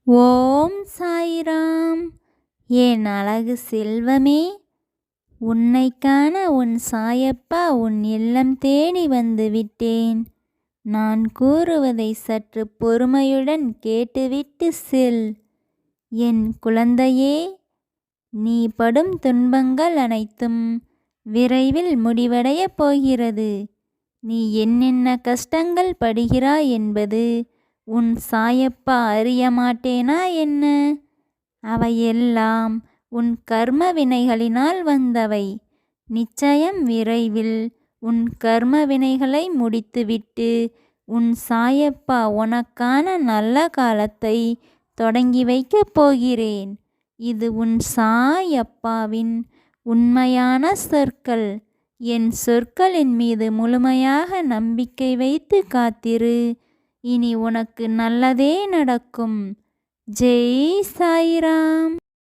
ஓம் சாய்ராம். என் அழகு செல்வமே, உன்னை காண உன் சாயப்பா உன் இல்லம் தேடி வந்து விட்டேன். நான் கூறுவதை சற்று பொறுமையுடன் கேட்டுவிட்டு செல். என் குழந்தையே, நீ படும் துன்பங்கள் அனைத்தும் விரைவில் முடிவடையப் போகிறது. நீ என்னென்ன கஷ்டங்கள் படுகிறாய் என்பது உன் சாயப்பா அறிய மாட்டேனா என்ன? அவையெல்லாம் உன் கர்ம வினைகளினால் வந்தவை. நிச்சயம் விரைவில் உன் கர்ம வினைகளை முடித்துவிட்டு உன் சாயப்பா உனக்கான நல்ல காலத்தை தொடங்கி வைக்கப் போகிறேன். இது உன் சாயப்பாவின் உண்மையான சொற்கள். என் சொற்களின் மீது முழுமையாக நம்பிக்கை வைத்து காத்திரு. இனி உனக்கு நல்லதே நடக்கும். ஜெய் சாய்ராம்.